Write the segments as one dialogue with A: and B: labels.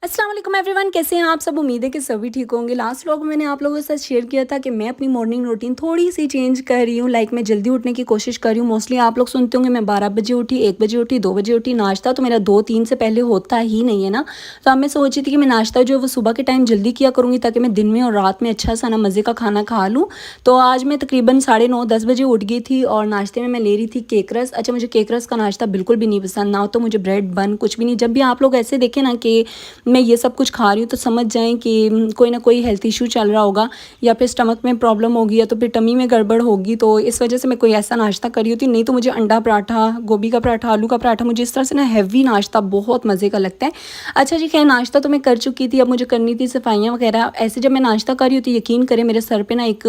A: अस्सलाम वालेकुम एवरीवन, कैसे हैं आप सब। उम्मीद है कि सभी ठीक होंगे। लास्ट व्लॉग में मैंने आप लोगों के साथ शेयर किया था कि मैं अपनी मॉर्निंग रूटीन थोड़ी सी चेंज कर रही हूँ। मैं जल्दी उठने की कोशिश कर रही हूँ। मोस्टली आप लोग सुनते होंगे मैं 12 बजे उठी, 1 बजे उठी, 2 बजे उठी। नाश्ता तो मेरा 2-3 से पहले होता ही नहीं है ना। तो अब मैं सोच रही थी कि मैं नाश्ता जो है वो सुबह के टाइम जल्दी किया करूँगी, ताकि मैं दिन में और रात में अच्छा सा ना मज़े का खाना खा लूँ। तो आज मैं तकरीबन 9:30-10 बजे उठ गई थी और नाश्ते में मैं ले रही थी केक रस। अच्छा, मुझे केक रस का नाश्ता बिल्कुल भी नहीं पसंद, ना तो मुझे ब्रेड बन कुछ भी नहीं। जब भी आप लोग ऐसे देखें ना कि मैं ये सब कुछ खा रही हूँ, तो समझ जाएं कि कोई ना कोई हेल्थ इशू चल रहा होगा, या फिर स्टमक में प्रॉब्लम होगी, या तो फिर टमी में गड़बड़ होगी। तो इस वजह से मैं कोई ऐसा नाश्ता करी होती। नहीं तो मुझे अंडा पराठा, गोभी का पराठा, आलू का पराठा, मुझे इस तरह से ना हैवी नाश्ता बहुत मज़े का लगता है। अच्छा जी, खैर नाश्ता तो मैं कर चुकी थी। अब मुझे करनी थी सफाइयाँ वगैरह। ऐसे जब मैं नाश्ता कर रही होती, यकीन करें मेरे सर पर ना एक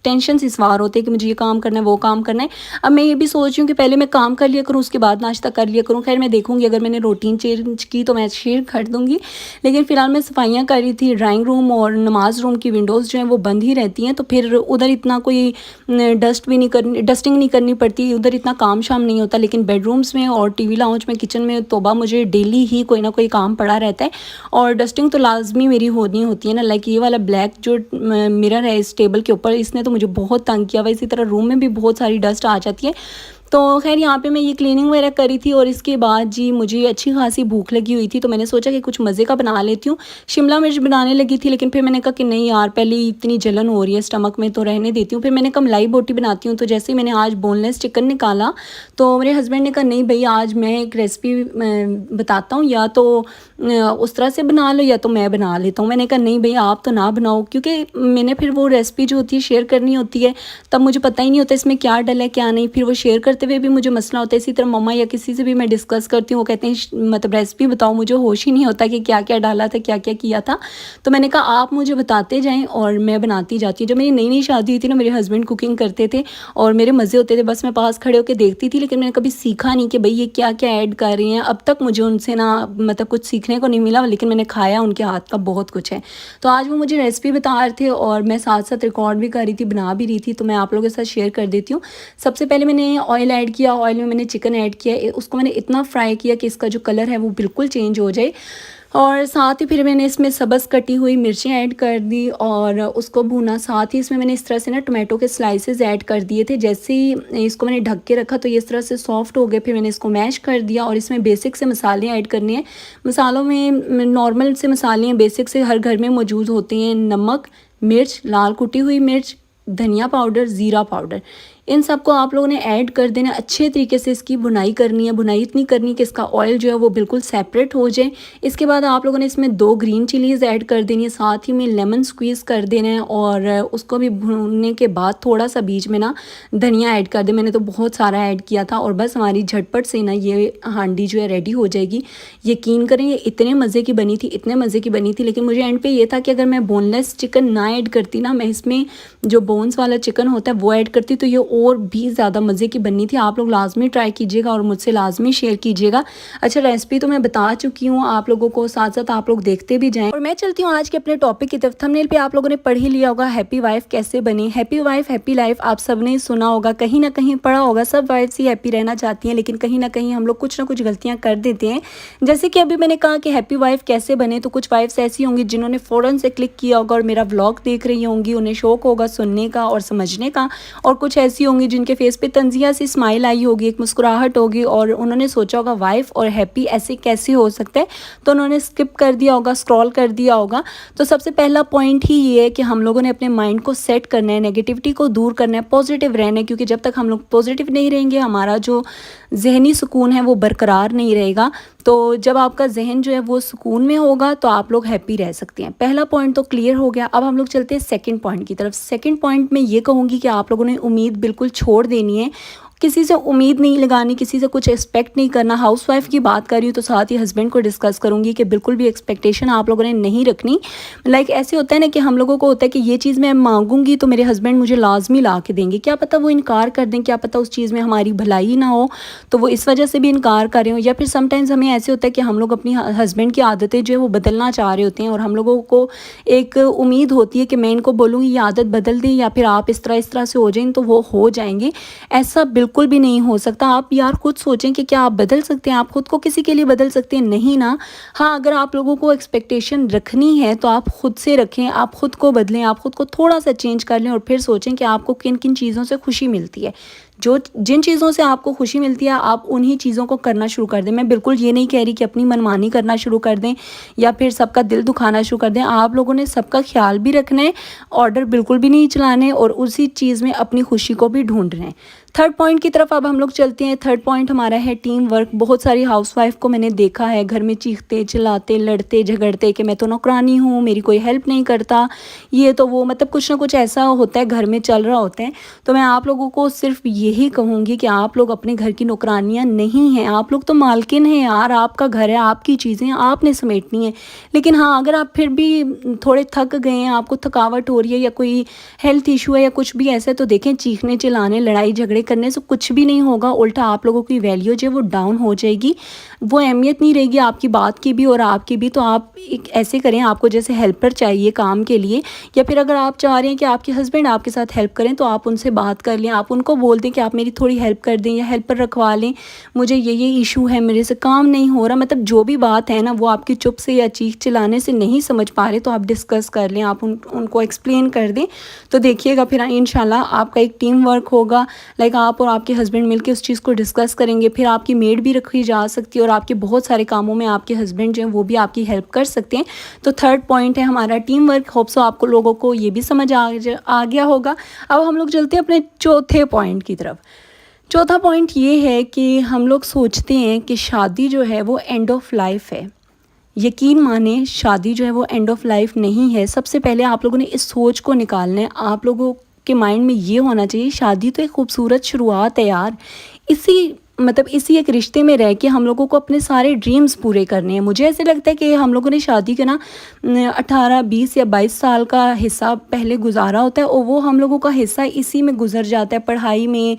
A: टेंशन सी सवार होती है कि मुझे ये काम करना है, वो काम करना है। अब मैं ये भी सोच रही हूँ कि पहले मैं काम कर लिया करूँ, उसके बाद नाश्ता कर लिया करूँ। खैर मैं देखूँगी, अगर मैंने रूटीन चेंज की तो मैं शेयर कर दूँगी। लेकिन फ़िलहाल मैं सफाइयाँ कर रही थी। ड्राइंग रूम और नमाज़ रूम की विंडोज़ जो हैं वो बंद ही रहती हैं, तो फिर उधर इतना कोई डस्टिंग नहीं करनी पड़ती, उधर इतना काम शाम नहीं होता। लेकिन बेडरूम्स में और टीवी लाउंज में, किचन में तौबा, मुझे डेली ही कोई ना कोई काम पड़ा रहता है। और डस्टिंग तो लाजमी मेरी होनी होती है ना। लाइक ये वाला ब्लैक जो मिरर है इस टेबल के ऊपर, इसने तो मुझे बहुत तंग किया हुआ। इसी तरह रूम में भी बहुत सारी डस्ट आ जाती है। तो खैर यहाँ पे मैं ये क्लीनिंग वगैरह करी थी, और इसके बाद जी मुझे अच्छी खासी भूख लगी हुई थी। तो मैंने सोचा कि कुछ मज़े का बना लेती हूँ। शिमला मिर्च बनाने लगी थी, लेकिन फिर मैंने कहा कि नहीं यार, पहले ही इतनी जलन हो रही है स्टमक में, तो रहने देती हूँ। फिर मैंने कहा मलाई बोटी बनाती हूँ। तो जैसे ही मैंने आज बोनलेस चिकन निकाला, तो मेरे हस्बैंड ने कहा नहीं भई, आज मैं एक रेसिपी बताता हूँ, या तो उस तरह से बना लो या तो मैं बना लेता हूँ। मैंने कहा नहीं भई, आप तो ना बनाओ, क्योंकि मैंने फिर वो रेसिपी जो होती है शेयर करनी होती है, तब मुझे पता ही नहीं होता इसमें क्या डला है क्या नहीं। फिर वो शेयर करते हुए भी मुझे मसला होता है। इसी तरह मम्मा या किसी से भी मैं डिस्कस करती हूँ, वो कहते हैं मतलब रेसिपी बताओ, मुझे होश ही नहीं होता कि क्या क्या डाला था, क्या क्या किया था। तो मैंने कहा आप मुझे बताते जाएँ और मैं बनाती जाती हूँ। जब मेरी नई नई शादी हुई थी ना, मेरे हस्बैंड कुकिंग करते थे और मेरे मज़े होते थे। बस मैं पास खड़े होकर देखती थी, लेकिन मैंने कभी सीखा नहीं कि भाई ये क्या क्या ऐड कर रही हैं। अब तक मुझे उनसे ना मतलब कुछ सीखने को नहीं मिला, लेकिन मैंने खाया उनके हाथ का बहुत कुछ है। तो आज वो मुझे रेसिपी बता रहे थे और मैं साथ साथ रिकॉर्ड भी कर रही थी, बना भी रही थी। तो मैं आप लोगों के साथ शेयर कर देती हूँ। सबसे पहले मैंने ऑयल ऐड किया। ऑयल में मैंने चिकन ऐड किया। उसको मैंने इतना फ्राई किया कि इसका जो कलर है वो बिल्कुल चेंज हो जाए। और साथ ही फिर मैंने इसमें सब्ज़ कटी हुई मिर्चें ऐड कर दी और उसको भूना। साथ ही इसमें मैंने इस तरह से ना टमाटो के स्लाइसेस ऐड कर दिए थे। जैसे ही इसको मैंने ढक के रखा, तो ये इस तरह से सॉफ्ट हो गए। फिर मैंने इसको मैश कर दिया और इसमें बेसिक से मसाले ऐड करने हैं। मसालों में नॉर्मल से मसाले हैं, बेसिक से हर घर में मौजूद होते हैं। नमक, मिर्च, लाल कुटी हुई मिर्च, धनिया पाउडर, ज़ीरा पाउडर, इन सब को आप लोगों ने ऐड कर देना। अच्छे तरीके से इसकी भुनाई करनी है। भुनाई इतनी करनी है कि इसका ऑयल जो है वो बिल्कुल सेपरेट हो जाए। इसके बाद आप लोगों ने इसमें 2 ग्रीन चिलीज़ ऐड कर देनी है। साथ ही में लेमन स्क्वीज़ कर देना है और उसको भी भूनने के बाद थोड़ा सा बीच में ना धनिया ऐड कर दे। मैंने तो बहुत सारा ऐड किया था और बस हमारी झटपट से ना ये हांडी जो है रेडी हो जाएगी। यकीन करें ये इतने मज़े की बनी थी, इतने मज़े की बनी थी। लेकिन मुझे एंड पे ये था कि अगर मैं बोनलेस चिकन ना ऐड करती ना, मैं इसमें जो बोन्स वाला चिकन होता है वो ऐड करती, तो ये और भी ज़्यादा मज़े की बननी थी। आप लोग लाजमी ट्राई कीजिएगा और मुझसे लाजमी शेयर कीजिएगा। अच्छा, रेसिपी तो मैं बता चुकी हूँ आप लोगों को, साथ साथ आप लोग देखते भी जाएं। और मैं चलती हूँ आज के अपने टॉपिक की तरफ। थंबनेल पे आप लोगों ने पढ़ ही लिया होगा हैप्पी वाइफ कैसे बनी। हैप्पी वाइफ हैप्पी लाइफ आप सब ने सुना होगा, कहीं ना कहीं पढ़ा होगा। सब वाइफ्स ही हैप्पी रहना चाहती हैं, लेकिन कहीं ना कहीं हम लोग कुछ ना कुछ गलतियाँ कर देते हैं। जैसे कि अभी मैंने कहा कि हैप्पी वाइफ कैसे बने, तो कुछ वाइफ्स ऐसी होंगी जिन्होंने फ़ौरन से क्लिक किया होगा और मेरा व्लॉग देख रही होंगी, उन्हें शौक होगा सुनने का और समझने का। और कुछ ऐसी होंगी जिनके फेस पे तंजिया सी स्माइल आई होगी, एक मुस्कुराहट होगी, और उन्होंने सोचा होगा वाइफ और हैप्पी ऐसे कैसे हो सकता है, तो उन्होंने स्किप कर दिया होगा, स्क्रॉल कर दिया होगा। तो सबसे पहला पॉइंट ही ये है कि हम लोगों ने अपने माइंड को सेट करना है, नेगेटिविटी को दूर करना है, पॉजिटिव रहना है। क्योंकि जब तक हम लोग पॉजिटिव नहीं रहेंगे, हमारा जो जहनी सुकून है वो बरकरार नहीं रहेगा। तो जब आपका जहन जो है वो सुकून में होगा, तो आप लोग हैप्पी रह सकते हैं। पहला पॉइंट तो क्लियर हो गया। अब हम लोग चलते हैं सेकंड पॉइंट की तरफ। सेकंड पॉइंट में ये कहूँगी कि आप लोगों ने उम्मीद बिल्कुल छोड़ देनी है। किसी से उम्मीद नहीं लगानी, किसी से कुछ एक्सपेक्ट नहीं करना। हाउसवाइफ की बात कर रही हूँ तो साथ ही हस्बैंड को डिस्कस करूँगी कि बिल्कुल भी एक्सपेक्टेशन आप लोगों ने नहीं रखनी। ऐसे होता है ना कि हम लोगों को होता है कि ये चीज़ मैं मांगूंगी तो मेरे हस्बैंड मुझे लाजमी ला के देंगे। क्या पता वो इनकार कर दें, क्या पता उस चीज़ में हमारी भलाई ना हो, तो वो इस वजह से भी इनकार कर रहे हो। या फिर समटाइम्स हमें ऐसे होता है कि हम लोग अपनी हस्बैंड की आदतें जो है वो बदलना चाह रहे होते हैं, और हम लोगों को एक उम्मीद होती है कि मैं इनको बोलूँगी ये आदत बदल दें या फिर आप इस तरह से हो जाएं, तो वो हो जाएंगे। ऐसा बिल्कुल बिल्कुल भी नहीं हो सकता। आप यार खुद सोचें कि क्या आप बदल सकते हैं? आप खुद को किसी के लिए बदल सकते हैं? नहीं ना। हाँ, अगर आप लोगों को एक्सपेक्टेशन रखनी है तो आप खुद से रखें, आप खुद को बदलें, आप खुद को थोड़ा-सा चेंज कर लें और फिर सोचें कि आपको किन-किन चीज़ों से खुशी मिलती है। जो जिन चीज़ों से आपको खुशी मिलती है, आप उन्हीं चीज़ों को करना शुरू कर दें। मैं बिल्कुल ये नहीं कह रही कि अपनी मनमानी करना शुरू कर दें या फिर सबका दिल दुखाना शुरू कर दें। आप लोगों ने सबका ख़्याल भी रखना है, ऑर्डर बिल्कुल भी नहीं चलाने और उसी चीज़ में अपनी खुशी को भी ढूँढना है। थर्ड पॉइंट की तरफ अब हम लोग चलते हैं। थर्ड पॉइंट हमारा है टीम वर्क। बहुत सारी हाउसवाइफ़ को मैंने देखा है घर में चीखते, चिल्लाते, लड़ते, झगड़ते कि मैं तो नौकरानी हूँ, मेरी कोई हेल्प नहीं करता, ये तो वो, मतलब कुछ ना कुछ ऐसा होता है, घर में चल रहा होता है। तो मैं आप लोगों को सिर्फ यही कहूँगी कि आप लोग अपने घर की नौकरानियाँ नहीं हैं, आप लोग तो मालकिन हैं यार। आपका घर है, आपकी चीज़ें आपने समेटनी है। लेकिन हाँ, अगर आप फिर भी थोड़े थक गए हैं, आपको थकावट हो रही है या कोई हेल्थ इशू है या कुछ भी ऐसा है, तो देखें, चीखने चिल्लाने लड़ाई झगड़े करने से कुछ भी नहीं होगा। उल्टा आप लोगों की वैल्यू जो है वो डाउन हो जाएगी, वो अहमियत नहीं रहेगी आपकी बात की भी और आपकी भी। तो आप एक ऐसे करें, आपको जैसे हेल्पर चाहिए काम के लिए, या फिर अगर आप चाह रहे हैं कि आपके हस्बैंड आपके साथ हेल्प करें, तो आप उनसे बात कर लें, आप उनको बोल दें कि आप मेरी थोड़ी हेल्प कर दें या हेल्पर रखवा लें, मुझे ये इशू है, मेरे से काम नहीं हो रहा। मतलब जो भी बात है ना, वो आपकी चुप से या चीख चिल्लाने से नहीं समझ पा रहे, तो आप डिस्कस कर लें, आप उनको एक्सप्लेन कर दें। तो देखिएगा फिर इंशाल्लाह आपका एक टीम वर्क होगा। लाइक आप और आपके हस्बैंड मिलके उस चीज़ को डिस्कस करेंगे। फिर आपकी मेड भी रखी जा सकती है और आपके बहुत सारे कामों में आपके हस्बैंड जो हैं वो भी आपकी हेल्प कर सकते हैं। तो थर्ड पॉइंट है हमारा टीम वर्क। होप सो आपको लोगों को ये भी समझ आ गया होगा। अब हम लोग चलते हैं अपने चौथे पॉइंट की तरफ। चौथा पॉइंट ये है कि हम लोग सोचते हैं कि शादी जो है वो एंड ऑफ लाइफ है। यकीन माने, शादी जो है वो एंड ऑफ लाइफ नहीं है। सबसे पहले आप लोगों ने इस सोच को निकालना है। आप लोगों के माइंड में ये होना चाहिए, शादी तो एक खूबसूरत शुरुआत है यार। इसी एक रिश्ते में रह के हम लोगों को अपने सारे ड्रीम्स पूरे करने हैं। मुझे ऐसे लगता है कि हम लोगों ने शादी के ना 18, 20 या 22 साल का हिस्सा पहले गुजारा होता है और वो हम लोगों का हिस्सा इसी में गुजर जाता है, पढ़ाई में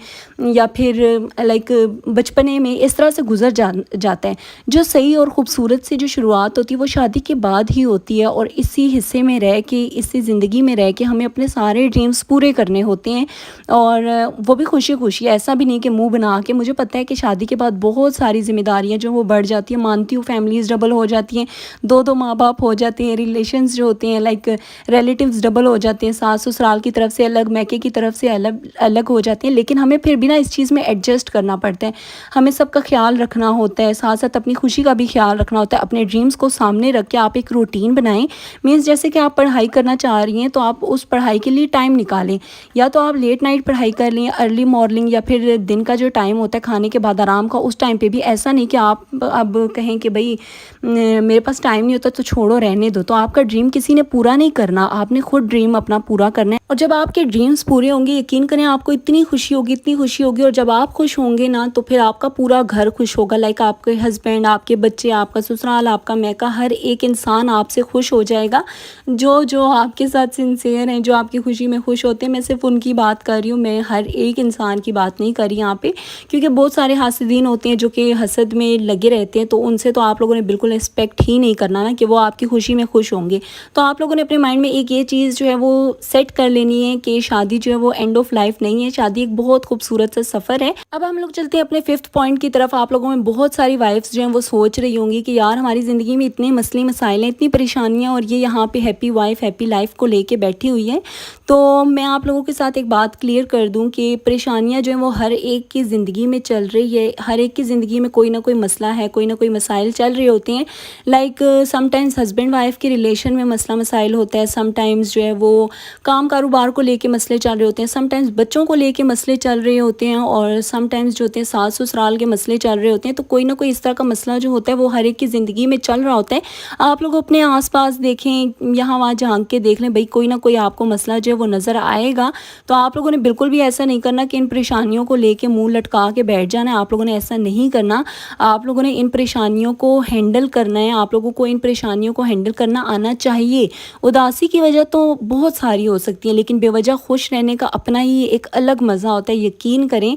A: या फिर लाइक बचपने में, इस तरह से गुजर जाता है। जो सही और ख़ूबसूरत सी जो शुरुआत होती है वो शादी के बाद ही होती है और इसी हिस्से में रह के, इसी ज़िंदगी में रह के हमें अपने सारे ड्रीम्स पूरे करने होते हैं और वो भी खुशी खुशी। ऐसा भी नहीं कि मुँह बना के। मुझे पता है कि शादी के बाद बहुत सारी ज़िम्मेदारियाँ जो वो बढ़ जाती हैं, मानती हूँ, फैमिलीज़ डबल हो जाती हैं, दो माँ बाप हो जाते हैं, रिलेशंस जो होते हैं लाइक रिलेटिव्स डबल हो जाते हैं, सास ससुराल की तरफ से अलग, मैके की तरफ से अलग अलग हो जाते हैं। लेकिन हमें फिर भी ना इस चीज़ में एडजस्ट करना पड़ता है। हमें सबका ख्याल रखना होता है, साथ साथ अपनी खुशी का भी ख्याल रखना होता है। अपने ड्रीम्स को सामने रख के आप एक रूटीन बनाएं। मीन्स जैसे कि आप पढ़ाई करना चाह रही हैं तो आप उस पढ़ाई के लिए टाइम निकालें, या तो आप लेट नाइट पढ़ाई कर लें, अर्ली मॉर्निंग, या फिर दिन का जो टाइम होता है खाने के बाद आराम का, उस टाइम पे भी। ऐसा नहीं कि आप अब कहें कि भाई मेरे पास टाइम नहीं होता तो छोड़ो, रहने दो। तो आपका ड्रीम किसी ने पूरा नहीं करना, आपने खुद ड्रीम अपना पूरा करना है। और जब आपके ड्रीम्स पूरे होंगे, यकीन करें आपको इतनी खुशी होगी, इतनी खुशी होगी। और जब आप खुश होंगे ना तो फिर आपका पूरा घर खुश होगा। लाइक आपके हस्बैंड, आपके बच्चे, आपका ससुराल, आपका मैका, हर एक इंसान आपसे खुश हो जाएगा। जो आपके साथ सिंसियर हैं, जो आपकी खुशी में खुश होते हैं, मैं सिर्फ उनकी बात कर रही हूँ, मैं हर एक इंसान की बात नहीं कर रही यहाँ पे। क्योंकि बहुत सारे हासिदीन होते हैं जो कि हसद में लगे रहते हैं, तो उनसे तो आप लोगों ने बिल्कुल एक्सपेक्ट ही नहीं करना ना कि वो आपकी खुशी में खुश होंगे। तो आप लोगों ने अपने माइंड में एक ये चीज़ जो है वो सेट कर लेनी है कि शादी जो है वो एंड ऑफ लाइफ नहीं है, शादी एक बहुत खूबसूरत सा सफ़र है। अब हम लोग चलते हैं अपने फिफ्थ पॉइंट की तरफ। आप लोगों में बहुत सारी वाइफ्स जो हैं वो सोच रही होंगी कि यार हमारी ज़िंदगी में इतने मसले मसाइल हैं, इतनी परेशानियाँ, और ये यहाँ पे हैप्पी वाइफ हैप्पी लाइफ को लेके बैठी हुई है। तो मैं आप लोगों के साथ एक बात क्लियर कर दूं कि परेशानियां जो हैं वो हर एक की ज़िंदगी में चल रही है। हर एक की ज़िंदगी में कोई ना कोई मसला है, कोई ना कोई मसाइल चल रहे होते हैं। लाइक समटाइम्स हस्बैंड वाइफ के रिलेशन में मसला मसाइल होता है, समटाइम्स जो है वो काम कारोबार को लेके मसले चल रहे होते हैं, समटाइम्स बच्चों को लेके मसले चल रहे होते हैं, और समटाइम्स जो होते हैं सास ससुराल के मसले चल रहे होते हैं। तो कोई ना कोई इस तरह का मसला जो होता है वो हर एक की ज़िंदगी में चल रहा होता है। आप लोग अपने आसपास देखें, यहाँ वहाँ झांक के देख लें, भाई कोई ना कोई आपको मसला जो है वो नज़र आएगा। तो आप लोगों ने बिल्कुल भी ऐसा नहीं करना कि इन परेशानियों को लेके मुंह लटका के बैठ जाना है। आप लोगों ने ऐसा नहीं करना। आप लोगों ने इन परेशानियों को हैंडल करना है। आप लोगों को इन परेशानियों को हैंडल करना आना चाहिए। उदासी की वजह तो बहुत सारी हो सकती है, लेकिन बेवजह खुश रहने का अपना ही एक अलग मज़ा होता है। यकीन करें,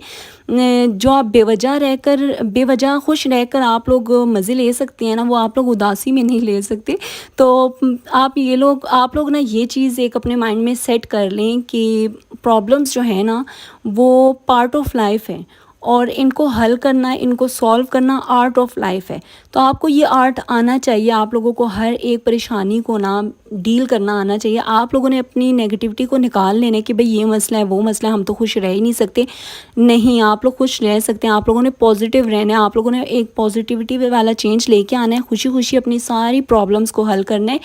A: जो आप बेवजह खुश रहकर आप लोग मज़े ले सकते हैं ना, वो आप लोग उदासी में नहीं ले सकते। तो आप लोग ना ये चीज़ एक अपने माइंड में सेट कर लें कि प्रॉब्लम्स जो है ना वो पार्ट ऑफ लाइफ है, और इनको हल करना, इनको सॉल्व करना आर्ट ऑफ लाइफ है। तो आपको ये आर्ट आना चाहिए, आप लोगों को हर एक परेशानी को ना डील करना आना चाहिए। आप लोगों ने अपनी नेगेटिविटी को निकाल लेना कि भाई ये मसला है, वो मसला है, हम तो खुश रह ही नहीं सकते। नहीं, आप लोग खुश रह सकते हैं। आप लोगों ने पॉजिटिव रहना है, आप लोगों ने एक पॉजिटिविटी वाला चेंज लेके आना है, खुशी खुशी अपनी सारी प्रॉब्लम्स को हल करना है।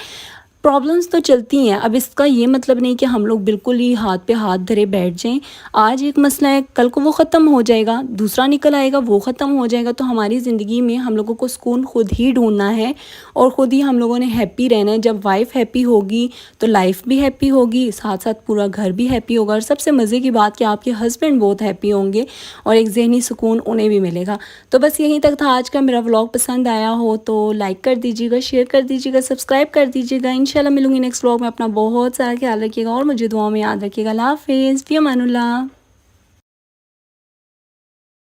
A: प्रॉब्लम्स तो चलती हैं, अब इसका ये मतलब नहीं कि हम लोग बिल्कुल ही हाथ पे हाथ धरे बैठ जाएं। आज एक मसला है, कल को वो ख़त्म हो जाएगा, दूसरा निकल आएगा, वो ख़त्म हो जाएगा। तो हमारी ज़िंदगी में हम लोगों को सुकून खुद ही ढूंढना है और ख़ुद ही हम लोगों ने हैप्पी रहना है। जब वाइफ हैप्पी होगी तो लाइफ भी हैप्पी होगी, साथ साथ पूरा घर भी हैप्पी होगा। और सबसे मज़े की बात कि आपके हस्बैंड बहुत हैप्पी होंगे और एक ज़हनी सुकून उन्हें भी मिलेगा। तो बस यहीं तक था आज का मेरा व्लॉग। पसंद आया हो तो लाइक कर दीजिएगा, शेयर कर दीजिएगा, सब्सक्राइब कर दीजिएगा। इंशाल्लाह मिलूंगी नेक्स्ट व्लॉग में। अपना बहुत सारा ख्याल रखिएगा और मुझे दुआओं में याद रखिएगा। अल्लाह हाफ़िज़, फ़ी अमानुल्लाह।